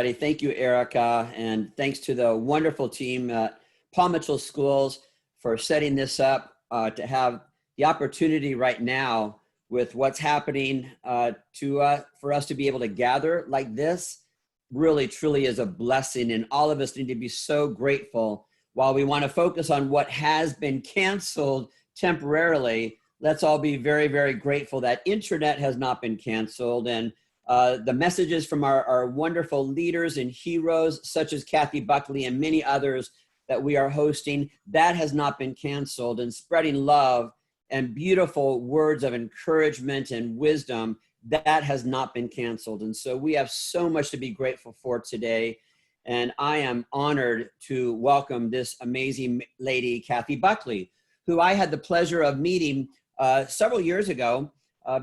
Thank you, Erica, and thanks to the wonderful team at Paul Mitchell Schools for setting this up to have the opportunity right now with what's happening for us to be able to gather like this. Really, truly is a blessing, and all of us need to be so grateful. While we want to focus on what has been canceled temporarily, let's all be very, very grateful that internet has not been canceled, and the messages from our wonderful leaders and heroes, such as Kathy Buckley and many others that we are hosting, that has not been canceled, and spreading love and beautiful words of encouragement and wisdom, that has not been canceled. And so we have so much to be grateful for today. And I am honored to welcome this amazing lady, Kathy Buckley, who I had the pleasure of meeting several years ago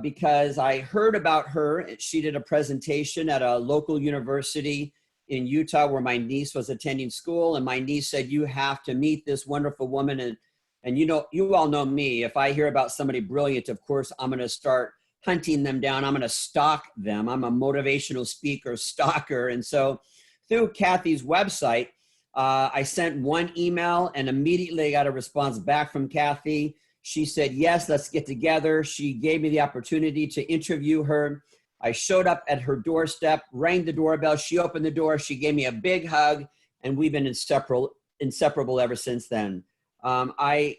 because I heard about her. She did a presentation at a local university in Utah where my niece was attending school. And my niece said, "You have to meet this wonderful woman." And you all know me. If I hear about somebody brilliant, of course, I'm going to start hunting them down. I'm going to stalk them. I'm a motivational speaker stalker. And so through Kathy's website, I sent one email and immediately got a response back from Kathy. She said, "Yes, let's get together." She gave me the opportunity to interview her. I showed up at her doorstep, rang the doorbell. She opened the door. She gave me a big hug, and we've been inseparable ever since then. I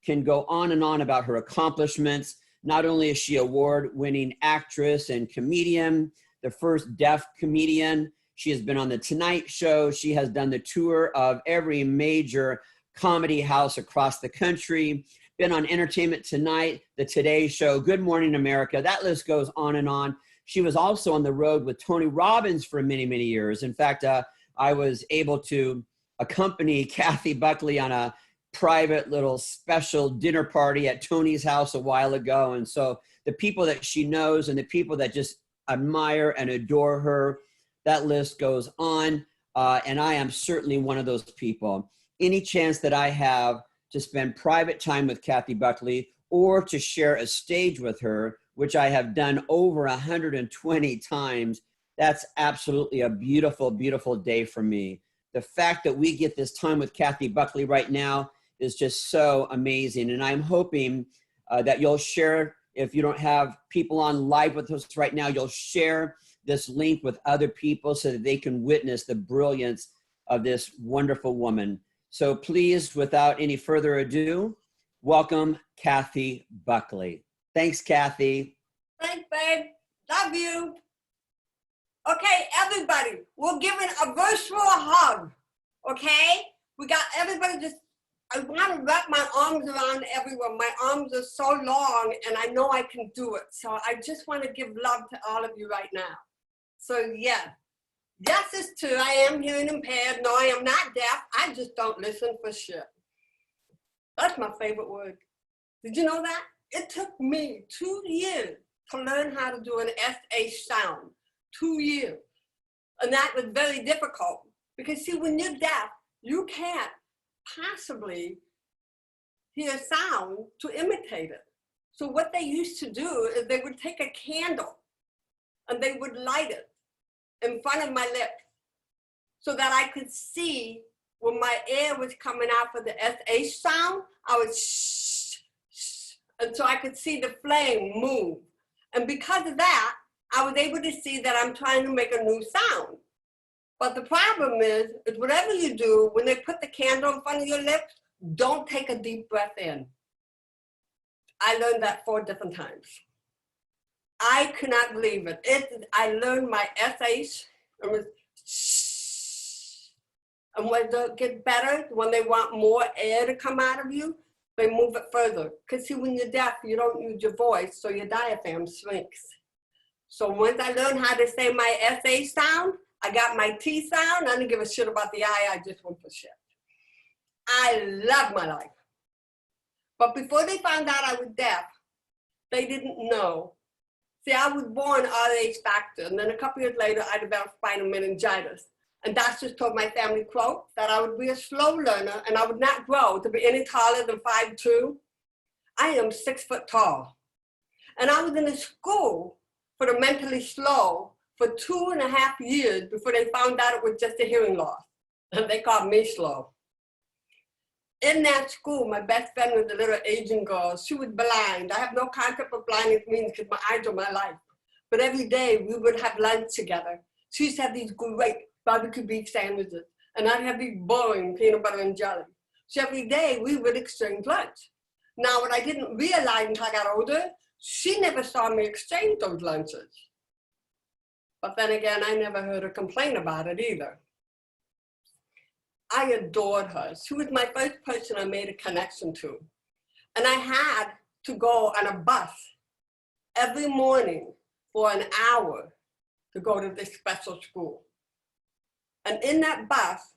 can go on and on about her accomplishments. Not only is she award-winning actress and comedian, the first deaf comedian, she has been on The Tonight Show. She has done the tour of every major comedy house across the country, been on Entertainment Tonight, The Today Show, Good Morning America. That list goes on and on. She was also on the road with Tony Robbins for many, many years. In fact, I was able to accompany Kathy Buckley on a private little special dinner party at Tony's house a while ago. And so the people that she knows and the people that just admire and adore her, that list goes on. And I am certainly one of those people. Any chance that I have to spend private time with Kathy Buckley or to share a stage with her, which I have done over 120 times, that's absolutely a beautiful, beautiful day for me. The fact that we get this time with Kathy Buckley right now is just so amazing. And I'm hoping that you'll share, if you don't have people on live with us right now, you'll share this link with other people so that they can witness the brilliance of this wonderful woman. So please, without any further ado, welcome Kathy Buckley. Thanks, Kathy. Thanks, babe. Love you. Okay, everybody, we're giving a virtual hug, okay? We got everybody just, I want to wrap my arms around everyone. My arms are so long, and I know I can do it. So I just want to give love to all of you right now. So yeah, yes, it's true. I am hearing impaired. No, I am not deaf. I just don't listen for shit. That's my favorite word. Did you know that? It took me 2 years to learn how to do an SH sound. 2 years. And that was very difficult because see, when you're deaf, you can't possibly hear sound to imitate it. So what they used to do is they would take a candle and they would light it in front of my lips so that I could see when my air was coming out for the SH sound, I would shh, shh, and so I could see the flame move. And because of that, I was able to see that I'm trying to make a new sound. But the problem is whatever you do, when they put the candle in front of your lips, don't take a deep breath in. I learned that 4 different times. I could not believe it. I learned my SH, it was shh. And when they get better, when they want more air to come out of you, they move it further. Because see, when you're deaf, you don't use your voice, so your diaphragm shrinks. So once I learned how to say my SH sound, I got my T sound. I didn't give a shit about the I just went for shit. I love my life. But before they found out I was deaf, they didn't know. See, I was born RH factor, and then a couple years later, I developed spinal meningitis. And doctors told my family, quote, that I would be a slow learner and I would not grow to be any taller than 5'2". I am 6 foot tall. And I was in a school for the mentally slow for 2.5 years before they found out it was just a hearing loss. And they called me slow. In that school, my best friend was a little Asian girl. She was blind. I have no concept of blindness means because my eyes are my life. But every day we would have lunch together. She used to have these great barbecue beef sandwiches, and I'd have these boring peanut butter and jelly. So every day we would exchange lunch. Now, what I didn't realize until I got older, she never saw me exchange those lunches. But then again, I never heard her complain about it either. I adored her. She was my first person I made a connection to. And I had to go on a bus every morning for an hour to go to this special school. And in that bus,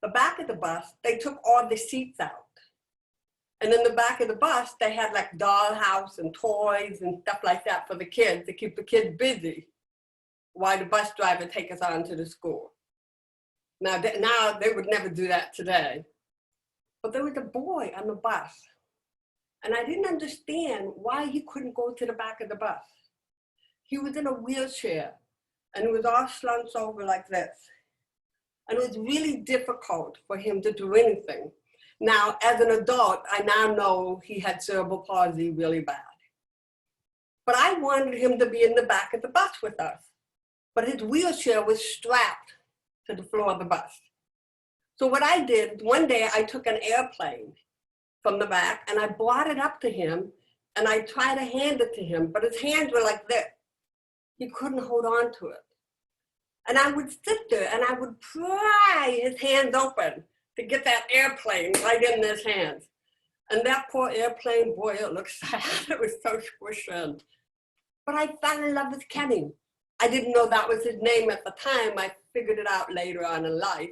the back of the bus, they took all the seats out. And in the back of the bus, they had like dollhouse and toys and stuff like that for the kids to keep the kids busy while the bus driver takes us on to the school. Now they would never do that today. But there was a boy on the bus. And I didn't understand why he couldn't go to the back of the bus. He was in a wheelchair and it was all slumped over like this. And it was really difficult for him to do anything. Now, as an adult, I now know he had cerebral palsy really bad. But I wanted him to be in the back of the bus with us. But his wheelchair was strapped to the floor of the bus. So what I did, one day I took an airplane from the back and I brought it up to him and I tried to hand it to him, but his hands were like this. He couldn't hold on to it. And I would sit there and I would pry his hands open to get that airplane right in his hands. And that poor airplane, boy, it looked sad. It was so squished in. But I fell in love with Kenny. I didn't know that was his name at the time. I figured it out later on in life.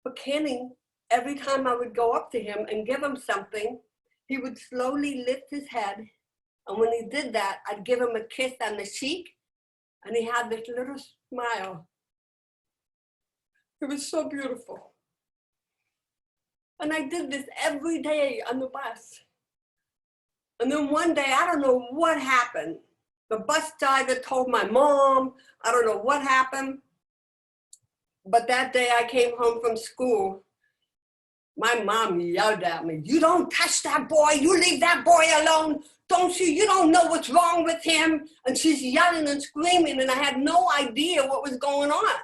But Kenny, every time I would go up to him and give him something, he would slowly lift his head. And when he did that, I'd give him a kiss on the cheek. And he had this little smile. It was so beautiful. And I did this every day on the bus. And then one day, I don't know what happened. The bus driver told my mom, I don't know what happened. But that day I came home from school, my mom yelled at me, "You don't touch that boy, you leave that boy alone. Don't you? You don't know what's wrong with him." And she's yelling and screaming, and I had no idea what was going on.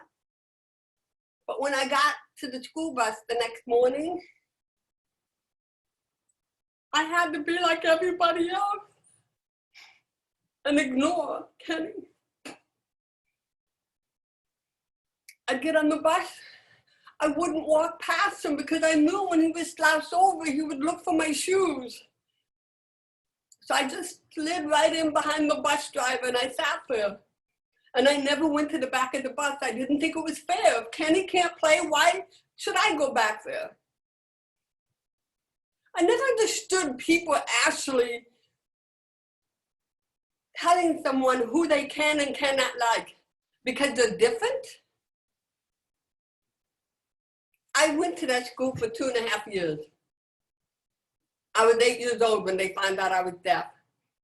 But when I got to the school bus the next morning, I had to be like everybody else and ignore Kenny. I'd get on the bus, I wouldn't walk past him because I knew when he was slouched over, he would look for my shoes. So I just slid right in behind the bus driver and I sat there. And I never went to the back of the bus. I didn't think it was fair. If Kenny can't play, why should I go back there? I never understood people actually telling someone who they can and cannot like because they're different. I went to that school for 2.5 years. I was 8 years old when they found out I was deaf.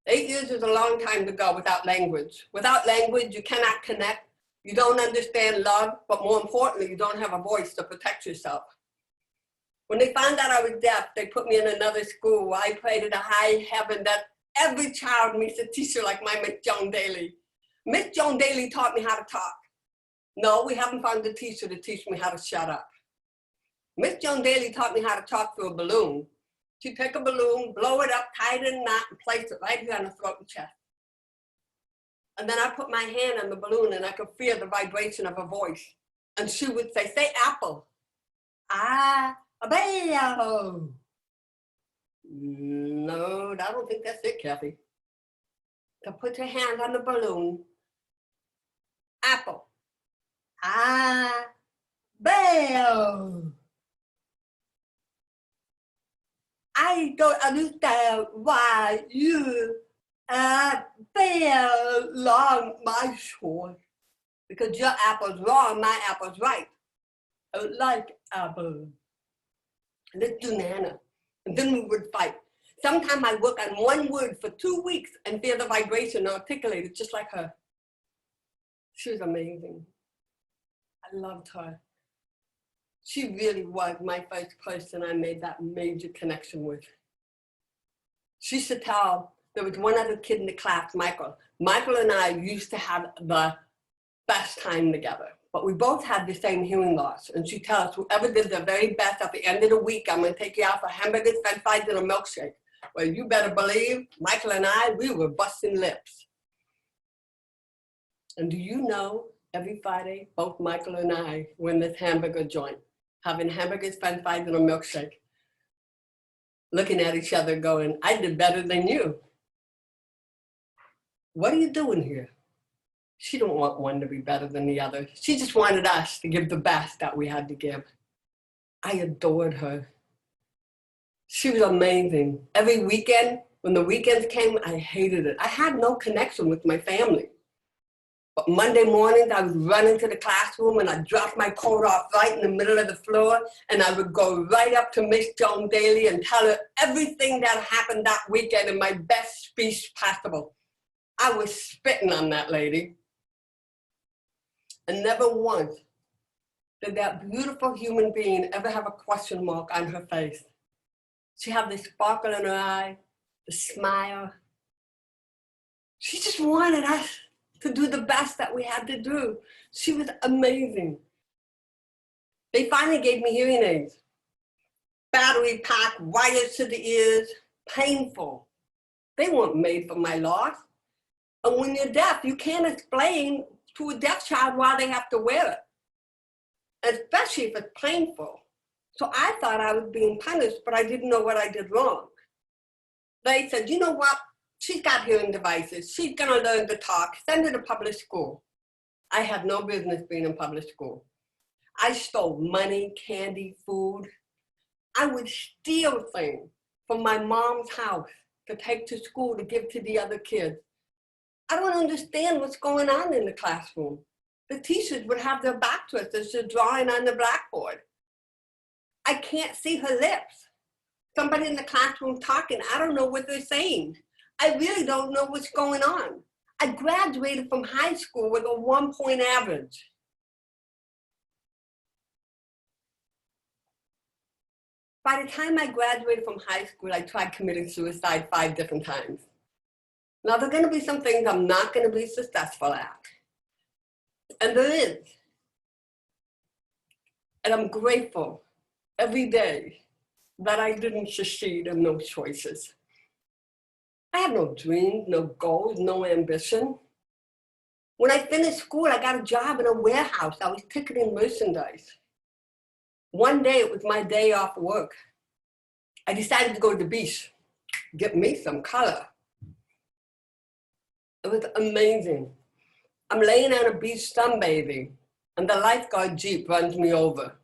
8 years is a long time to go without language. Without language, you cannot connect. You don't understand love, but more importantly, you don't have a voice to protect yourself. When they found out I was deaf, they put me in another school where I prayed to the high heaven that every child meets a teacher like my Miss Joan Daly. Miss Joan Daly taught me how to talk. No, we haven't found a teacher to teach me how to shut up. Miss Joan Daly taught me how to talk through a balloon. She'd take a balloon, blow it up, tie it in a knot, and place it right here on the throat and chest. And then I put my hand on the balloon and I could feel the vibration of her voice. And she would say apple. Ah, a bell. No, I don't think that's it, Kathy. To put your hand on the balloon. Apple. Ah, bell. I don't understand why you bell along my shore. Because your apple's wrong, my apple's right. I don't like apple. Let's do Nana. And then we would fight. Sometimes I work on one word for 2 weeks and feel the vibration articulated just like her. She was amazing. I loved her. She really was my first person I made that major connection with. She used to tell, there was one other kid in the class, Michael. Michael and I used to have the best time together, but we both had the same hearing loss. And she'd tell us, whoever did their very best at the end of the week, I'm gonna take you out for hamburgers, french fries, and a milkshake. Well, you better believe, Michael and I, we were busting lips. And do you know, every Friday, both Michael and I were in this hamburger joint, having hamburgers, french fries, and a milkshake, looking at each other going, I did better than you. What are you doing here? She didn't want one to be better than the other. She just wanted us to give the best that we had to give. I adored her. She was amazing. Every weekend, when the weekends came, I hated it. I had no connection with my family. But Monday mornings, I was running to the classroom and I'd drop my coat off right in the middle of the floor and I would go right up to Miss Joan Daly and tell her everything that happened that weekend in my best speech possible. I was spitting on that lady. And never once did that beautiful human being ever have a question mark on her face. She had the sparkle in her eye, the smile. She just wanted us to do the best that we had to do. She was amazing. They finally gave me hearing aids. Battery pack, wires to the ears, painful. They weren't made for my loss. And when you're deaf, you can't explain to a deaf child why they have to wear it, especially if it's painful. So I thought I was being punished, but I didn't know what I did wrong. They said, you know what? She's got hearing devices. She's gonna learn to talk. Send her to public school. I had no business being in public school. I stole money, candy, food. I would steal things from my mom's house to take to school to give to the other kids. I don't understand what's going on in the classroom. The teachers would have their back to us as they're drawing on the blackboard. I can't see her lips. Somebody in the classroom talking, I don't know what they're saying. I really don't know what's going on. I graduated from high school with a 1-point average. By the time I graduated from high school, I tried committing suicide 5 different times. Now, there are going to be some things I'm not going to be successful at. And there is. And I'm grateful every day that I didn't succeed in those choices. I had no dreams, no goals, no ambition. When I finished school, I got a job in a warehouse. I was ticketing merchandise. One day, it was my day off work. I decided to go to the beach, get me some color. It was amazing. I'm laying on a beach sunbathing, and the lifeguard Jeep runs me over.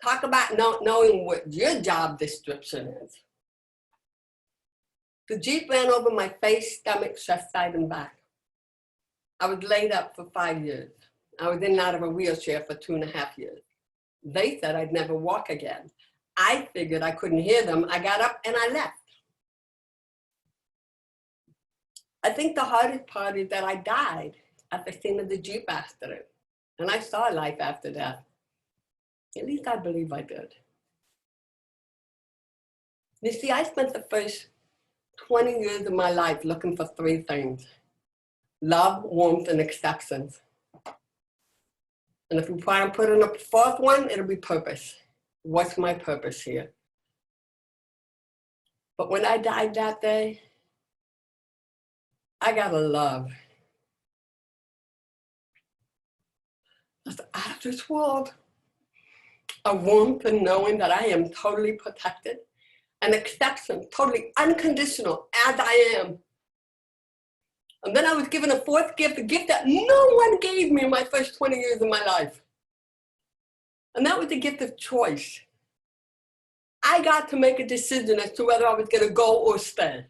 Talk about not knowing what your job description is. The Jeep ran over my face, stomach, chest, side, and back. I was laid up for 5 years. I was in and out of a wheelchair for 2.5 years. They said I'd never walk again. I figured I couldn't hear them. I got up and I left. I think the hardest part is that I died at the scene of the Jeep accident. And I saw life after death. At least I believe I did. You see, I spent the first 20 years of my life looking for 3 things: love, warmth, and acceptance. And if we try to put in a 4th one, it'll be purpose. What's my purpose here? But when I died that day, I got a love that's out of this world. A warmth in knowing that I am totally protected, and acceptance, totally unconditional as I am. And then I was given a 4th gift, a gift that no one gave me in my first 20 years of my life. And that was the gift of choice. I got to make a decision as to whether I was going to go or stay.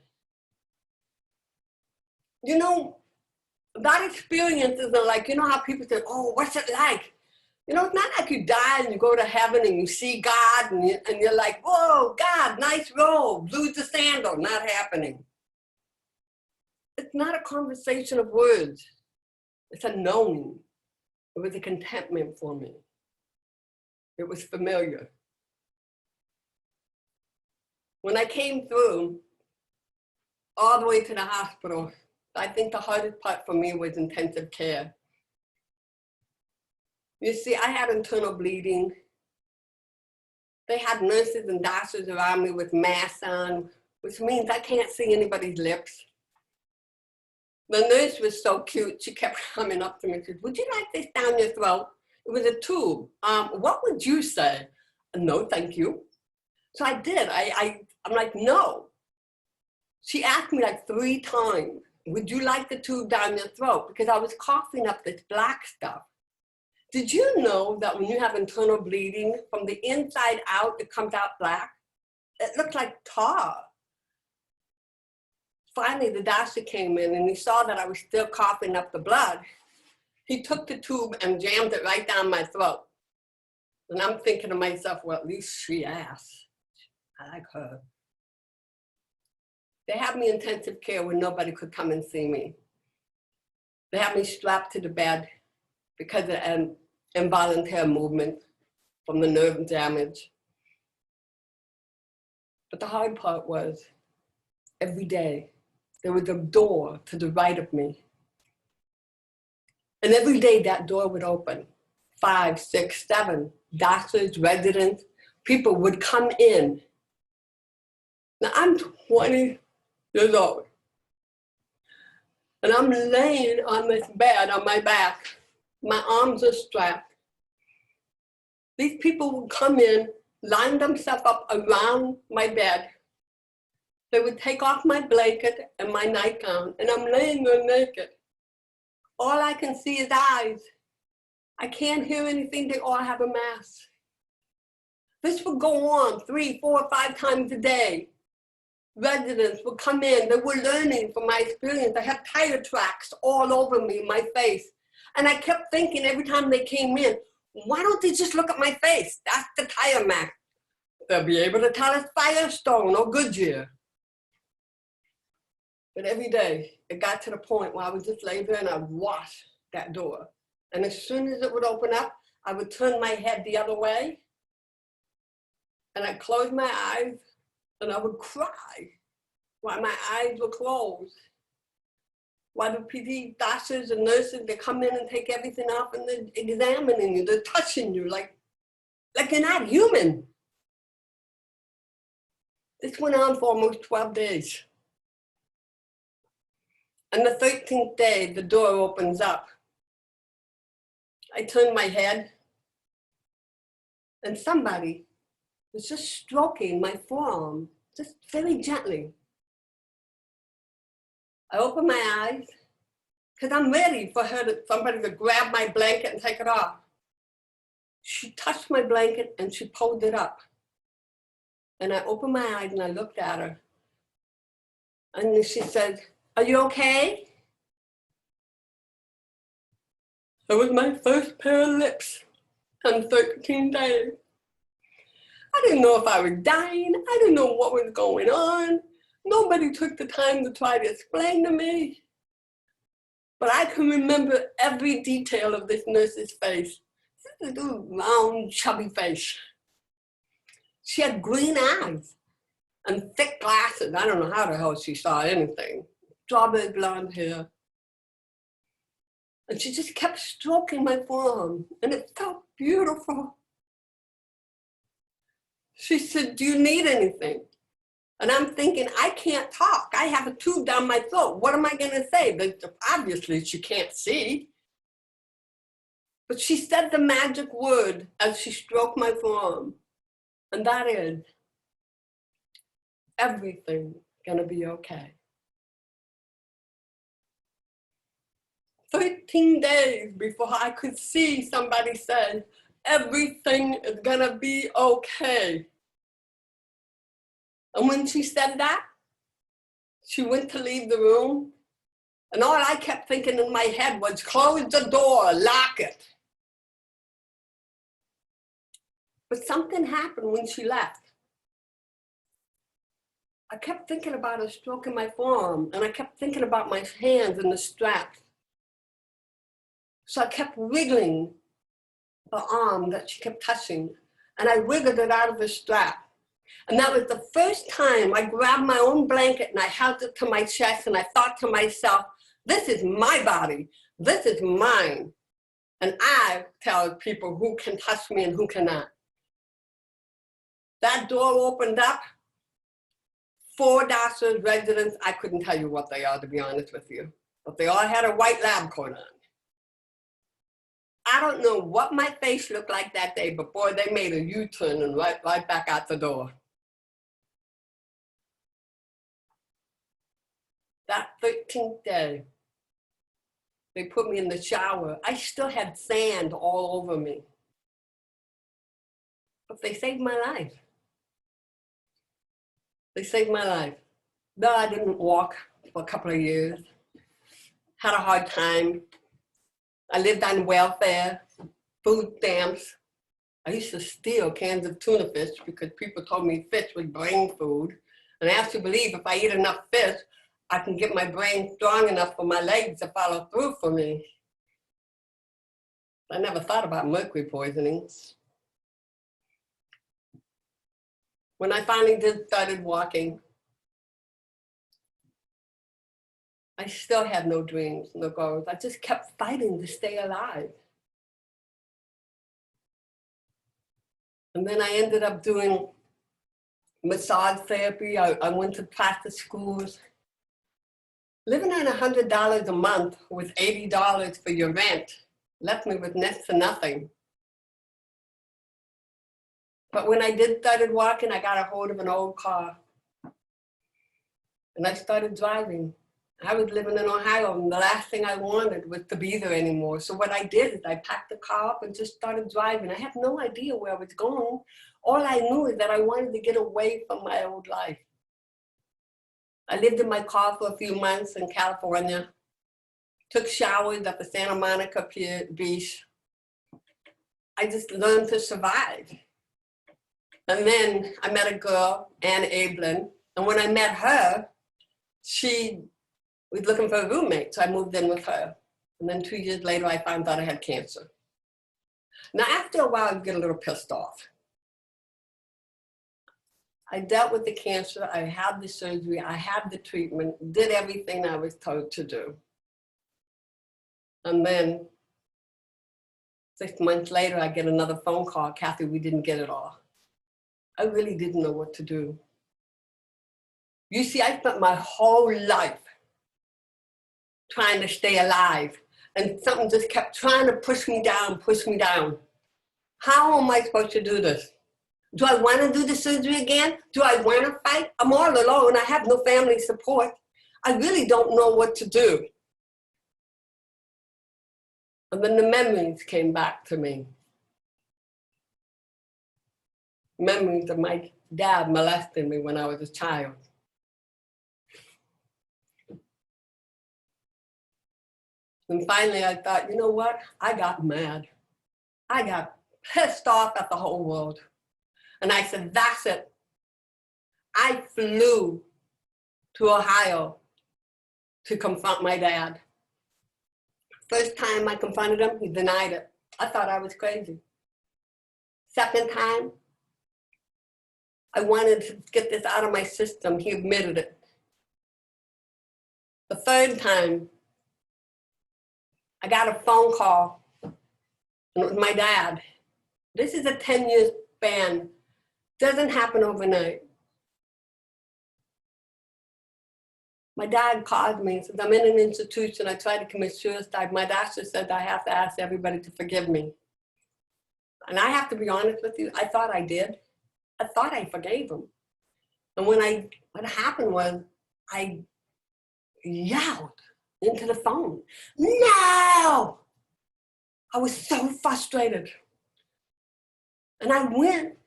You know, that experience isn't like, you know how people say, oh, what's it like? You know, it's not like you die and you go to heaven and you see God and you're like, whoa, God, nice robe, lose the sandal. Not happening. It's not a conversation of words. It's a knowing. It was a contentment for me. It was familiar. When I came through, all the way to the hospital, I think the hardest part for me was intensive care. You see, I had internal bleeding. They had nurses and doctors around me with masks on, which means I can't see anybody's lips. The nurse was so cute. She kept coming up to me and said, "Would you like this down your throat?" It was a tube. What would you say? No, thank you. So I did. I'm like, no. She asked me like 3 times, "Would you like the tube down your throat?" Because I was coughing up this black stuff. Did you know that when you have internal bleeding, from the inside out, it comes out black? It looked like tar. Finally, the doctor came in and he saw that I was still coughing up the blood. He took the tube and jammed it right down my throat. And I'm thinking to myself, well, at least she asked. I like her. They had me in intensive care where nobody could come and see me. They had me strapped to the bed because of involuntary movement from the nerve damage. But the hard part was, every day, there was a door to the right of me. And every day that door would open. 5, 6, 7 doctors, residents, people would come in. Now I'm 20 years old. And I'm laying on this bed on my back. My arms are strapped. These people would come in, line themselves up around my bed. They would take off my blanket and my nightgown, and I'm laying there naked. All I can see is eyes. I can't hear anything. They all have a mask. This would go on 3, 4, 5 times a day. Residents would come in. They were learning from my experience. I had tire tracks all over me, my face. And I kept thinking every time they came in, why don't they just look at my face? That's the tire mark. They'll be able to tell it's Firestone or Goodyear. But every day, it got to the point where I would just lay there and I'd watch that door. And as soon as it would open up, I would turn my head the other way. And I'd close my eyes and I would cry while my eyes were closed. While the PD doctors and nurses, they come in and take everything off and they're examining you, they're touching you like you're not human. This went on for almost 12 days. And the 13th day, the door opens up. I turn my head and somebody was just stroking my forearm, just very gently. I open my eyes because I'm ready for somebody to grab my blanket and take it off. She touched my blanket and she pulled it up. And I opened my eyes and I looked at her. And she said, "Are you okay?" That was my first pair of lips in 13 days. I didn't know if I was dying. I didn't know what was going on. Nobody took the time to try to explain to me. But I can remember every detail of this nurse's face. This is a little round, chubby face. She had green eyes and thick glasses. I don't know how the hell she saw anything. Strawberry blonde hair. And she just kept stroking my forearm, and it felt beautiful. She said, "Do you need anything?" And I'm thinking, I can't talk. I have a tube down my throat. What am I going to say? But obviously, she can't see. But she said the magic word as she stroked my forearm. And that is, everything's going to be okay. 13 days before I could see somebody say, everything is going to be okay. And when she said that, she went to leave the room. And all I kept thinking in my head was, close the door, lock it. But something happened when she left. I kept thinking about her stroking my forearm, and I kept thinking about my hands and the straps. So I kept wiggling the arm that she kept touching, and I wiggled it out of the strap. And that was the first time I grabbed my own blanket and I held it to my chest, and I thought to myself, this is my body, this is mine. And I tell people who can touch me and who cannot. That door opened up, 4 doctors, residents, I couldn't tell you what they are, to be honest with you, but they all had a white lab coat on. I don't know what my face looked like that day, but boy, they made a U-turn and right back out the door. That 13th day, they put me in the shower. I still had sand all over me. But they saved my life. They saved my life. No, I didn't walk for a couple of years. Had a hard time. I lived on welfare, food stamps. I used to steal cans of tuna fish because people told me fish was brain food. And I have to believe if I eat enough fish, I can get my brain strong enough for my legs to follow through for me. I never thought about mercury poisoning. When I finally started walking, I still had no dreams, no goals. I just kept fighting to stay alive. And then I ended up doing massage therapy. I went to practice schools. Living on $100 a month with $80 for your rent left me with next to nothing. But when I started walking, I got a hold of an old car. And I started driving. I was living in Ohio, and the last thing I wanted was to be there anymore. So what I did is I packed the car up and just started driving. I had no idea where I was going. All I knew is that I wanted to get away from my old life. I lived in my car for a few months in California, took showers at the Santa Monica Beach. I just learned to survive. And then I met a girl, Ann Ablin, and when I met her, she was looking for a roommate, so I moved in with her. And then 2 years later, I found out I had cancer. Now, after a while, you get a little pissed off. I dealt with the cancer, I had the surgery, I had the treatment, did everything I was told to do. And then 6 months later, I get another phone call, Kathy, we didn't get it all. I really didn't know what to do. You see, I spent my whole life trying to stay alive, and something just kept trying to push me down, push me down. How am I supposed to do this? Do I want to do the surgery again? Do I want to fight? I'm all alone. I have no family support. I really don't know what to do. And then the memories came back to me. Memories of my dad molesting me when I was a child. And finally I thought, you know what? I got mad. I got pissed off at the whole world. And I said, that's it. I flew to Ohio to confront my dad. First time I confronted him, he denied it. I thought I was crazy. Second time, I wanted to get this out of my system. He admitted it. The third time, I got a phone call, and it was my dad. This is a 10-year span. Doesn't happen overnight. My dad called me and said, I'm in an institution. I tried to commit suicide. My doctor said I have to ask everybody to forgive me. And I have to be honest with you, I thought I did. I thought I forgave him. And what happened was I yelled into the phone, no! I was so frustrated. And I went.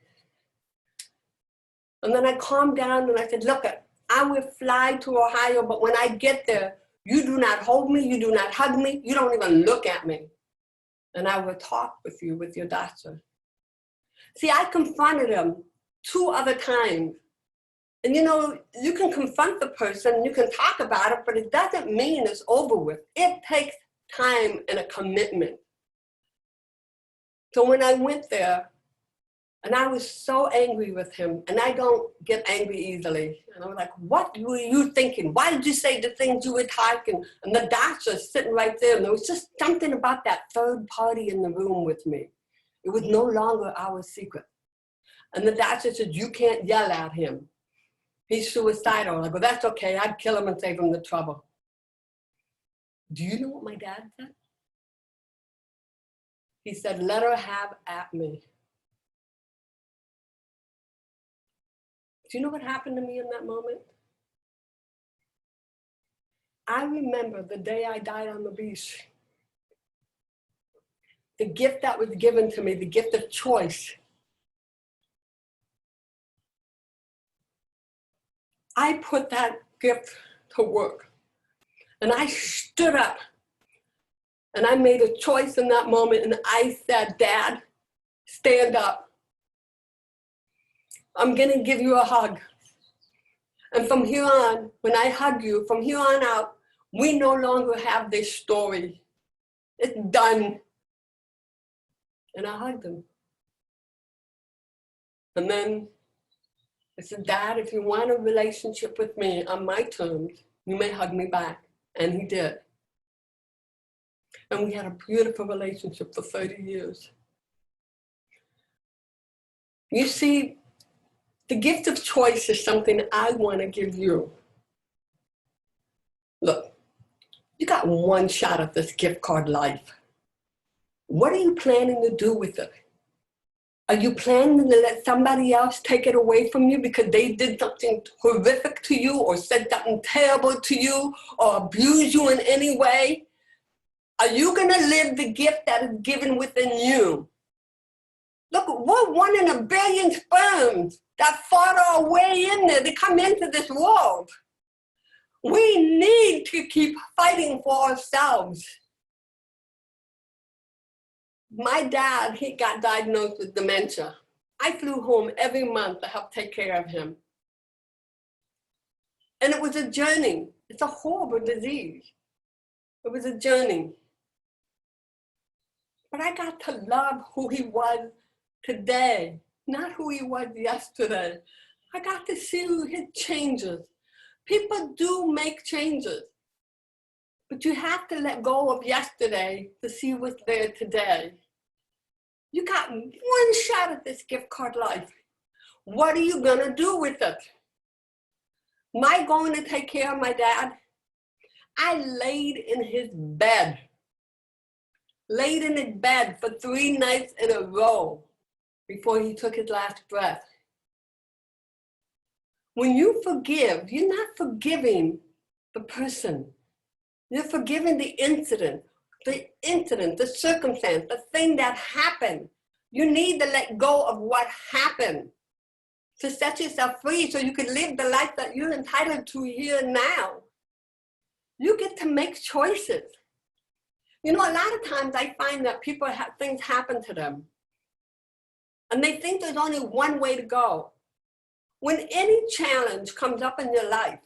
And then I calmed down and I said, look, I will fly to Ohio, but when I get there, you do not hold me, you do not hug me, you don't even look at me. And I will talk with you, with your doctor. See, I confronted him 2 other times. And you know, you can confront the person, you can talk about it, but it doesn't mean it's over with. It takes time and a commitment. So when I went there, and I was so angry with him, and I don't get angry easily. And I was like, what were you thinking? Why did you say the things you were typing? And the doctor's sitting right there, and there was just something about that third party in the room with me. It was no longer our secret. And the doctor said, you can't yell at him. He's suicidal. I go, that's okay, I'd kill him and save him the trouble. Do you know what my dad said? He said, let her have at me. Do you know what happened to me in that moment? I remember the day I died on the beach. The gift that was given to me, the gift of choice. I put that gift to work. And I stood up. And I made a choice in that moment. And I said, Dad, stand up. I'm going to give you a hug. And from here on, when I hug you, from here on out, we no longer have this story. It's done. And I hugged him. And then I said, Dad, if you want a relationship with me on my terms, you may hug me back. And he did. And we had a beautiful relationship for 30 years. You see, the gift of choice is something I want to give you. Look, you got one shot at this gift called life. What are you planning to do with it? Are you planning to let somebody else take it away from you because they did something horrific to you or said something terrible to you or abused you in any way? Are you going to live the gift that is given within you? Look, we're 1 in a billion sperms that fought our way in there to come into this world. We need to keep fighting for ourselves. My dad, he got diagnosed with dementia. I flew home every month to help take care of him. And it was a journey. It's a horrible disease. It was a journey. But I got to love who he was today, not who he was yesterday. I got to see his changes. People do make changes, but you have to let go of yesterday to see what's there today. You got one shot at this gift called life. What are you gonna do with it? Am I going to take care of my dad? I laid in his bed for 3 nights in a row before he took his last breath. When you forgive, you're not forgiving the person. You're forgiving the incident, the circumstance, the thing that happened. You need to let go of what happened to set yourself free so you can live the life that you're entitled to here now. You get to make choices. You know, a lot of times I find that people have things happen to them and they think there's only one way to go. When any challenge comes up in your life,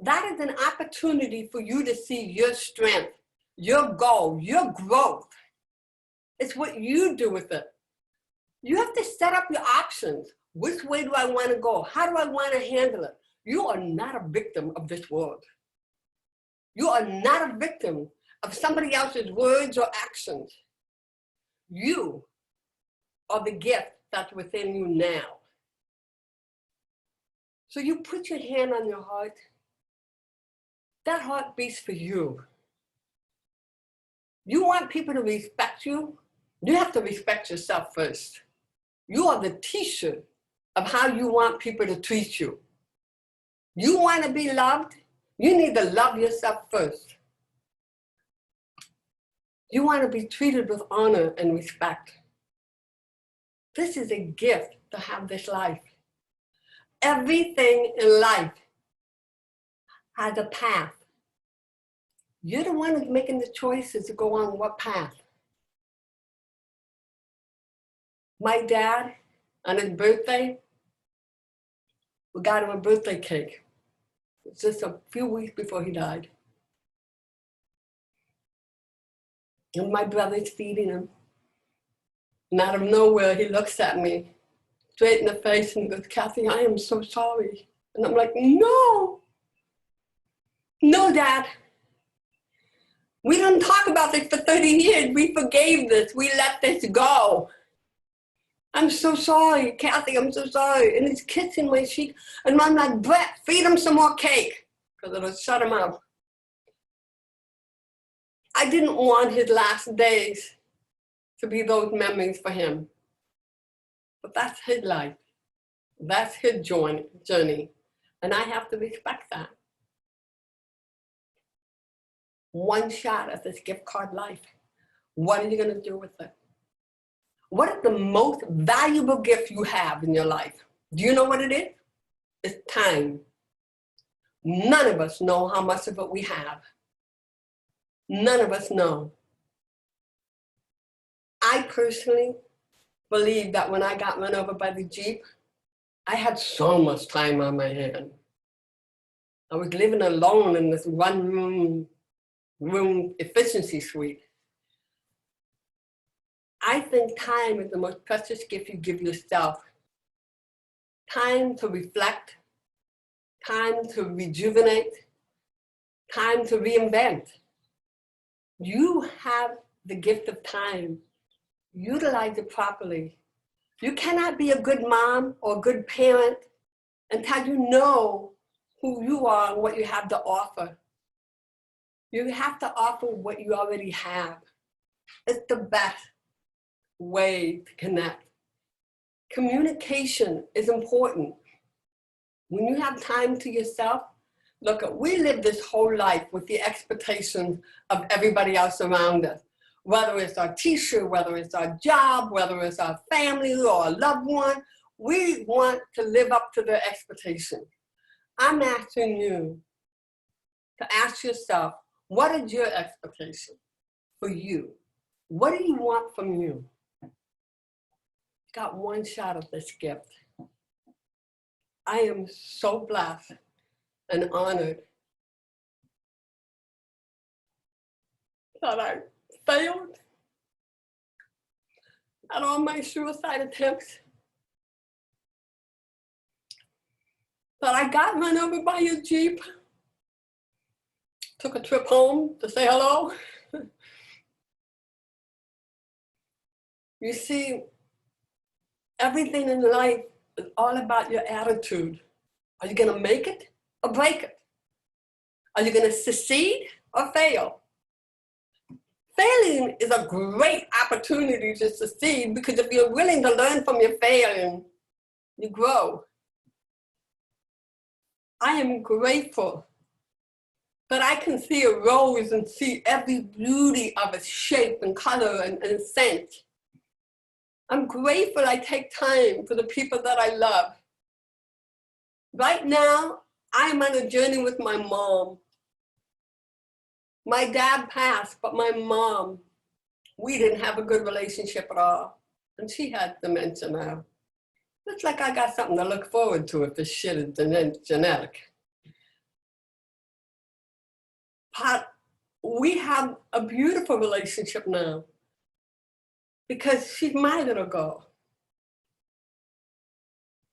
that is an opportunity for you to see your strength, your goal, your growth. It's what you do with it. You have to set up your options. Which way do I want to go? How do I want to handle it? You are not a victim of this world. You are not a victim of somebody else's words or actions. You are the gift that's within you now. So you put your hand on your heart. That heart beats for you. You want people to respect you? You have to respect yourself first. You are the teacher of how you want people to treat you. You want to be loved? You need to love yourself first. You want to be treated with honor and respect. This is a gift to have this life. Everything in life has a path. You're the one who's making the choices to go on what path. My dad, on his birthday, we got him a birthday cake. It's just a few weeks before he died. And my brother's feeding him. And out of nowhere, he looks at me straight in the face and goes, Kathy, I am so sorry. And I'm like, no, Dad. We didn't talk about this for 30 years. We forgave this. We let this go. I'm so sorry, Kathy, I'm so sorry. And he's kissing my cheek. And I'm like, Brett, feed him some more cake, because it'll shut him up. I didn't want his last days to be those memories for him. But that's his life. That's his journey. And I have to respect that. One shot at this gift card life. What are you going to do with it? What is the most valuable gift you have in your life? Do you know what it is? It's time. None of us know how much of it we have. None of us know. I personally believe that when I got run over by the Jeep, I had so much time on my hand. I was living alone in this one room efficiency suite. I think time is the most precious gift you give yourself. Time to reflect, time to rejuvenate, time to reinvent. You have the gift of time. Utilize it properly. You cannot be a good mom or a good parent until you know who you are and what you have to offer. You have to offer what you already have. It's the best way to connect. Communication is important. When you have time to yourself, look, we live this whole life with the expectations of everybody else around us. Whether it's our teacher, whether it's our job, whether it's our family or a loved one, we want to live up to their expectations. I'm asking you to ask yourself, what is your expectation for you? What do you want from you? Got one shot at this gift. I am so blessed and honored that I failed at all my suicide attempts, that I got run over by a Jeep, took a trip home to say hello. You see, everything in life is all about your attitude. Are you gonna make it or break it? Are you gonna succeed or fail? Failing is a great opportunity to succeed, because if you're willing to learn from your failing, you grow. I am grateful that I can see a rose and see every beauty of its shape and color and scent. I'm grateful I take time for the people that I love. Right now, I'm on a journey with my mom. My dad passed, but my mom, we didn't have a good relationship at all. And she had dementia now. Looks like I got something to look forward to if this shit is genetic. But we have a beautiful relationship now, because she's my little girl.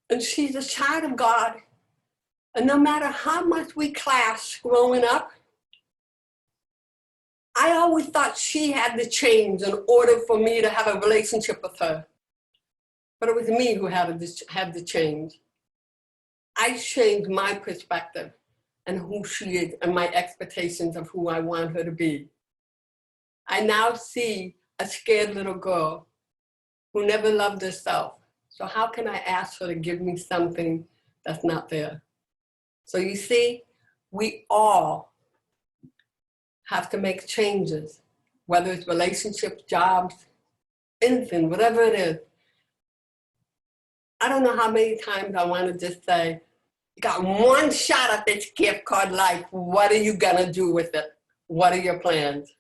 And she's a child of God. And no matter how much we clash growing up, I always thought she had to change in order for me to have a relationship with her. But it was me who had to change. I changed my perspective and who she is and my expectations of who I want her to be. I now see a scared little girl who never loved herself. So how can I ask her to give me something that's not there? So you see, we all have to make changes, whether it's relationships, jobs, anything, whatever it is. I don't know how many times I want to just say, you got one shot at this gift called life. What are you gonna do with it? What are your plans?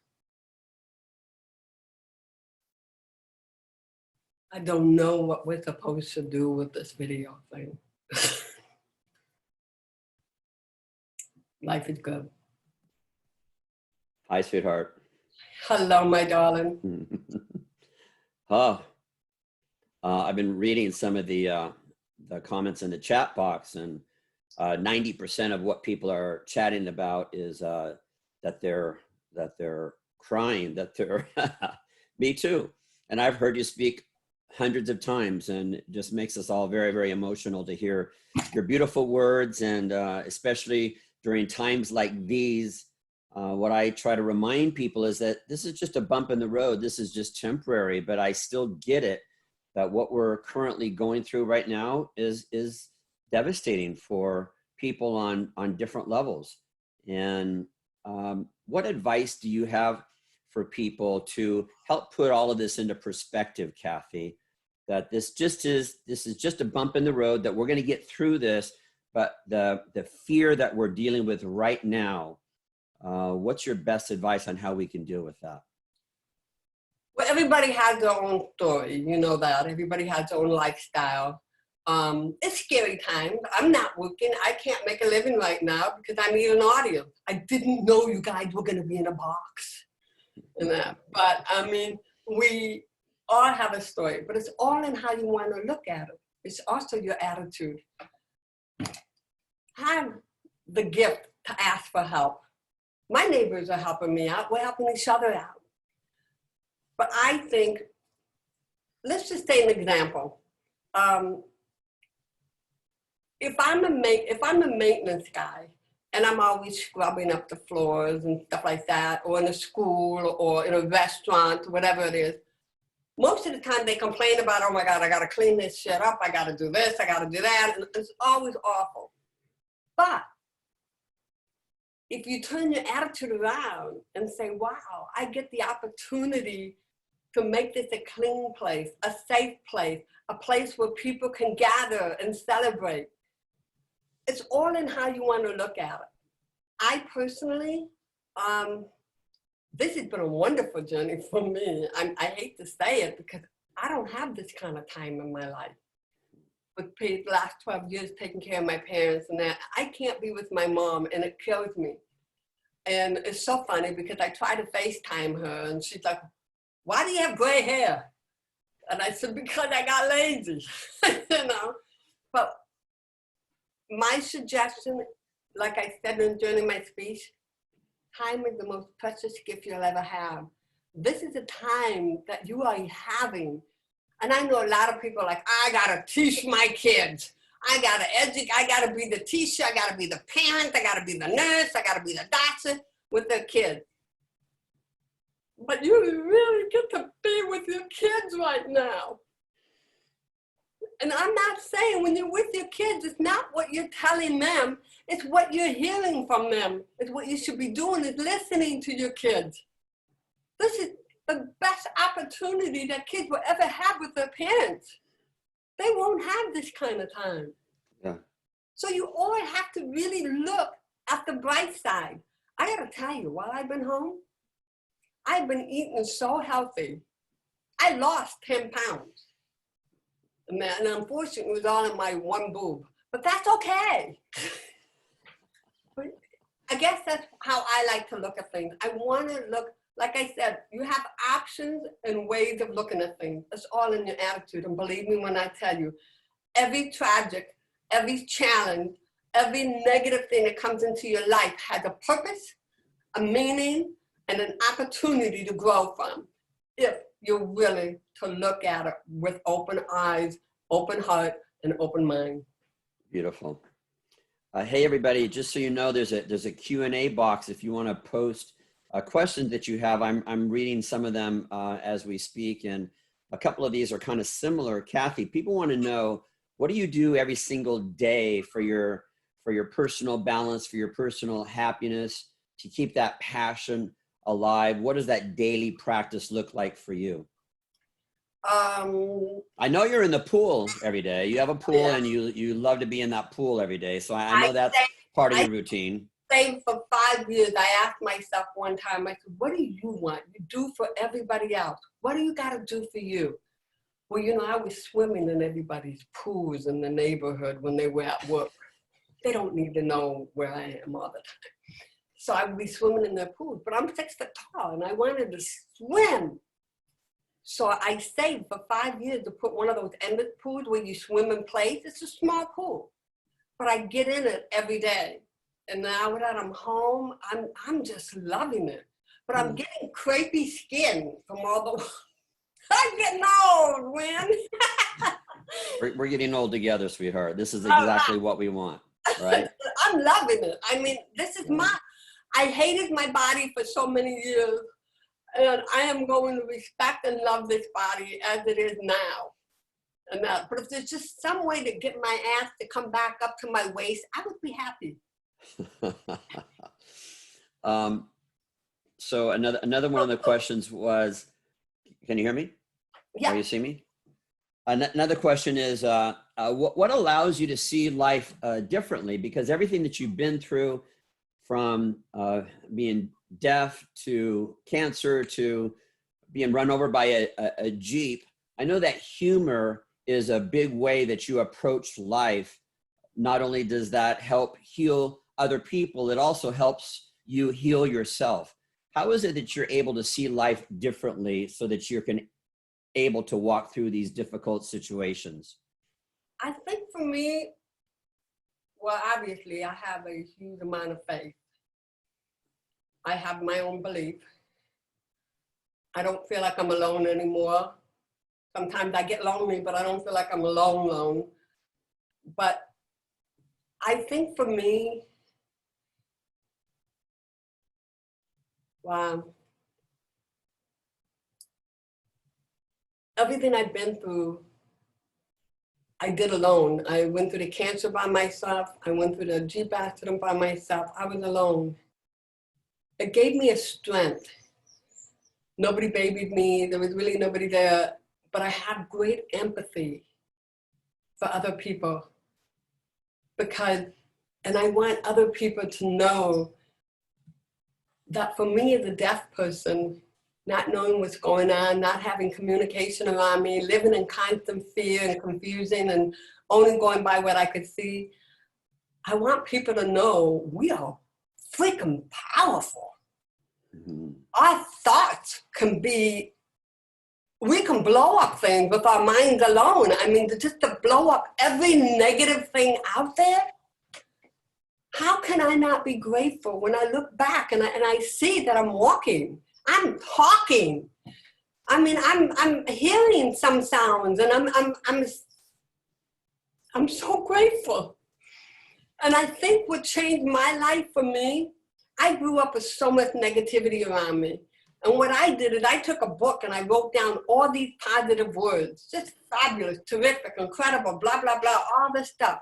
I don't know what we're supposed to do with this video thing. Life is good. Hi, sweetheart. Hello, my darling. Oh, I've been reading some of the comments in the chat box, and 90% of what people are chatting about is that they're crying, that they're me too. And I've heard you speak hundreds of times, and it just makes us all very, very emotional to hear your beautiful words, and especially during times like these. What I try to remind people is that this is just a bump in the road. This is just temporary, but I still get it that what we're currently going through right now is devastating for people on different levels. And what advice do you have for people to help put all of this into perspective, Kathy? That this is just a bump in the road, that we're going to get through this, but the fear that we're dealing with right now, what's your best advice on how we can deal with that? Well, everybody has their own story. You know that. Everybody has their own lifestyle. It's scary times. I'm not working. I can't make a living right now because I need an audience. I didn't know you guys were going to be in a box. And that. But I mean, we all have a story, but it's all in how you want to look at it. It's also your attitude. Have the gift to ask for help. My neighbors are helping me out. We're helping each other out. But I think, let's just say an example. If I'm a maintenance guy and I'm always scrubbing up the floors and stuff like that, or in a school or in a restaurant, whatever it is, most of the time they complain about, oh my God, I got to clean this shit up. I got to do this. I got to do that. And it's always awful. But if you turn your attitude around and say, wow, I get the opportunity to make this a clean place, a safe place, a place where people can gather and celebrate. It's all in how you want to look at it. I personally, this has been a wonderful journey for me. I hate to say it because I don't have this kind of time in my life. With the last 12 years taking care of my parents and that, I can't be with my mom, and it kills me. And it's so funny because I try to FaceTime her and she's like, why do you have gray hair? And I said, because I got lazy, you know. But my suggestion, like I said during my speech, time is the most precious gift you'll ever have. This is a time that you are having. And I know a lot of people are like, I gotta teach my kids. I gotta educate, I gotta be the teacher, I gotta be the parent, I gotta be the nurse, I gotta be the doctor with their kids. But you really get to be with your kids right now. And I'm not saying when you're with your kids, it's not what you're telling them, it's what you're hearing from them. It's what you should be doing, is listening to your kids. This is the best opportunity that kids will ever have with their parents. They won't have this kind of time. Yeah. So you always have to really look at the bright side. I gotta tell you, while I've been home, I've been eating so healthy. I lost 10 pounds. And unfortunately, it was all in my one boob. But that's okay. But I guess that's how I like to look at things. I want to look, like I said, you have options and ways of looking at things. It's all in your attitude. And believe me when I tell you, every tragic, every challenge, every negative thing that comes into your life has a purpose, a meaning, and an opportunity to grow from, if you're willing to look at it with open eyes, open heart, and open mind. Beautiful. Hey everybody, just so you know, there's a Q&A box if you want to post questions that you have. I'm reading some of them as we speak, and a couple of these are kind of similar. Kathy, people want to know, what do you do every single day for your personal balance, for your personal happiness, to keep that passion alive? What does that daily practice look like for you? I know you're in the pool every day. You have a pool, yeah, and you love to be in that pool every day. So I know that's part of your routine. For 5 years, I asked myself one time, I said, what do you want? You do for everybody else. What do you got to do for you? Well, you know, I was swimming in everybody's pools in the neighborhood when they were at work. They don't need to know where I am all the time. So I would be swimming in their pools, but I'm 6 foot tall and I wanted to swim. So I saved for 5 years to put one of those endless pools where you swim in place. It's a small pool, but I get in it every day. And now that I'm home, I'm just loving it. But I'm getting crepey skin from all the, I'm getting old, Win. We're getting old together, sweetheart. This is exactly what we want, right? I'm loving it. I mean, this is I hated my body for so many years, and I am going to respect and love this body as it is now. And but if there's just some way to get my ass to come back up to my waist, I would be happy. So another one of the questions was, can you hear me? Yeah. Or you see me? Another question is, what allows you to see life differently? Because everything that you've been through, from being deaf to cancer to being run over by a Jeep, I know that humor is a big way that you approach life. Not only does that help heal other people, it also helps you heal yourself. How is it that you're able to see life differently so that you're able to walk through these difficult situations? I think for me, well, obviously I have a huge amount of faith. I have my own belief. I don't feel like I'm alone anymore. Sometimes I get lonely, but I don't feel like I'm alone. But I think for me, wow, everything I've been through, I did alone. I went through the cancer by myself. I went through the Jeep accident by myself. I was alone. It gave me a strength. Nobody babied me. There was really nobody there. But I had great empathy for other people. And I want other people to know that for me as a deaf person, not knowing what's going on, not having communication around me, living in constant fear and confusion and only going by what I could see, I want people to know we are freaking powerful. Mm-hmm. Our thoughts we can blow up things with our minds alone. I mean, just to blow up every negative thing out there. How can I not be grateful when I look back and I see that I'm walking, I'm talking. I mean, I'm hearing some sounds, and I'm so grateful. And I think what changed my life for me, I grew up with so much negativity around me. And what I did is I took a book and I wrote down all these positive words, just fabulous, terrific, incredible, blah, blah, blah, all this stuff.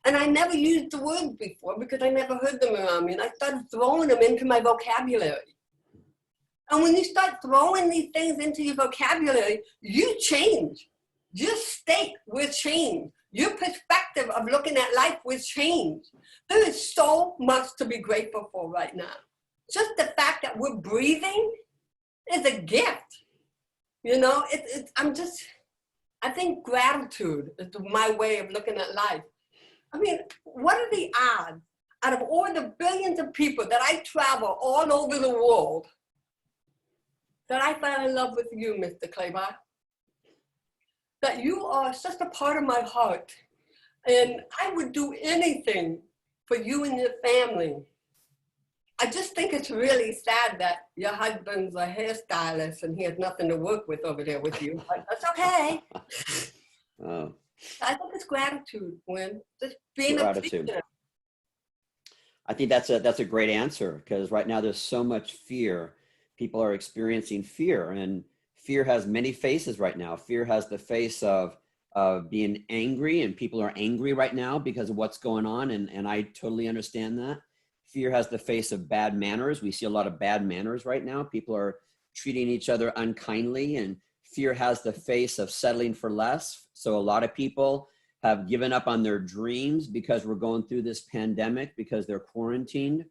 And I never used the words before because I never heard them around me. And I started throwing them into my vocabulary. And when you start throwing these things into your vocabulary, you change. Your state will change. Your perspective of looking at life will change. There is so much to be grateful for right now. Just the fact that we're breathing is a gift. You know, I think gratitude is my way of looking at life. I mean, what are the odds out of all the billions of people that I travel all over the world that I fell in love with you, Mr. Claiborne? That you are such a part of my heart. And I would do anything for you and your family. I just think it's really sad that your husband's a hairstylist and he has nothing to work with over there with you. But that's okay. Oh. I think it's gratitude, Gwen. Just being gratitude. I think that's a great answer, because right now there's so much fear. People are experiencing fear, and fear has many faces right now. Fear has the face of being angry, and people are angry right now because of what's going on, and I totally understand that. Fear has the face of bad manners. We see a lot of bad manners right now. People are treating each other unkindly, and fear has the face of settling for less. So a lot of people have given up on their dreams because we're going through this pandemic, because they're quarantined.